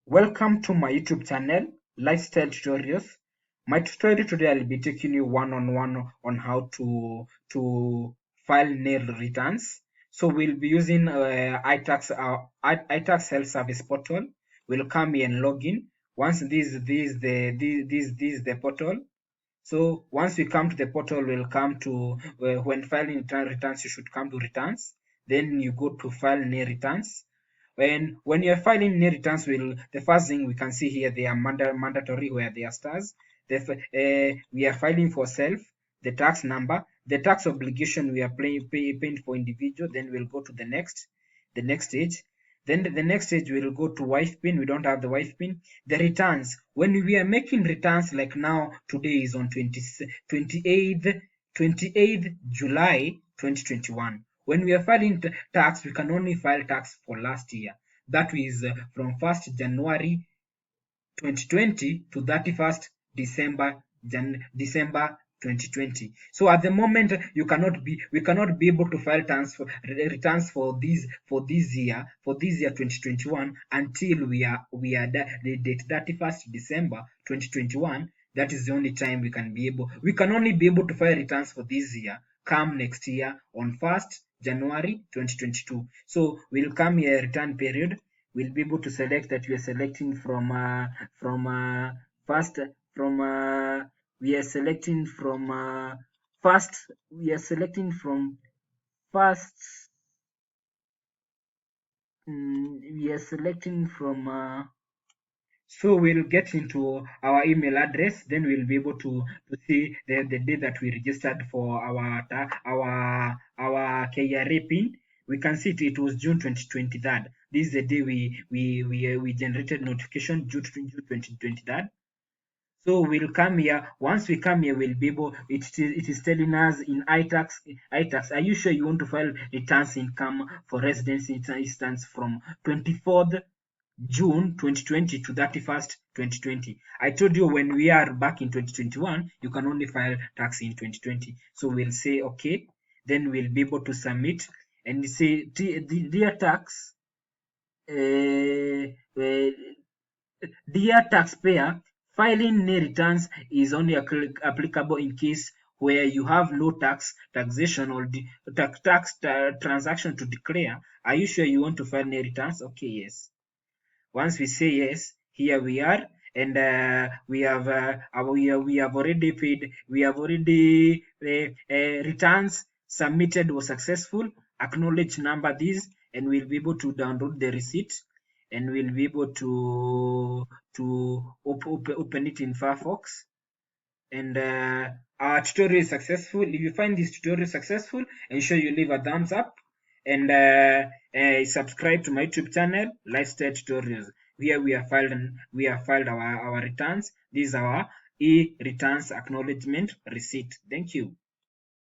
Welcome to my YouTube channel, Lifestyle Tutorials. My tutorial today I'll be taking you one-on-one on how to file nil returns. So we'll be using itax self-service portal. We'll come here and log in. Once this is the portal. So once we come to the portal, we'll come to when filing returns, you should come to returns. Then you go to file nil returns. When you're filing new returns, the first thing we can see here, they are mandatory where they are stars. We are filing for self, the tax number, the tax obligation we are paying for individual. Then we'll go to the next stage. Then the next stage we'll go to wife pin. We don't have the wife pin. The returns, when we are making returns, like now, today is on 28th July 2021. When we are filing tax, we can only file tax for last year. That is from 1st January 2020 to 31st December 2020. So at the moment, we cannot be able to file returns for this year 2021 until we are the date 31st December 2021. That is the only time we can only be able to file returns for this year come next year on 1st January 2022. So we'll come here return period. We'll be able to select that we are selecting from first we are selecting from first we are selecting from first we are selecting from so we'll get into our email address, then we'll be able to see the day that we registered for our KRA pin. We can see it was June 2023. This is the day we generated notification, June 2023. So we'll come here. Once we come here, we'll be able. It is telling us in itax. Are you sure you want to file returns income for residence instance from 24th June 2020 to 31st 2020? I told you when we are back in 2021, you can only file tax in 2020. So we'll say okay. Then we'll be able to submit and say, dear taxpayer, filing nil returns is only applicable in case where you have no taxation or tax transaction to declare. Are you sure you want to file nil returns? Okay, yes. Once we say yes, here we are, and we have already paid. We have already returns submitted was successful. Acknowledge number this, and we'll be able to download the receipt, and we'll be able to open it in Firefox. And our tutorial is successful. If you find this tutorial successful, ensure you leave a thumbs up and subscribe to my YouTube channel, Lifestyle Tutorials. Here we have filed our returns. This is our e-returns acknowledgement receipt. Thank you.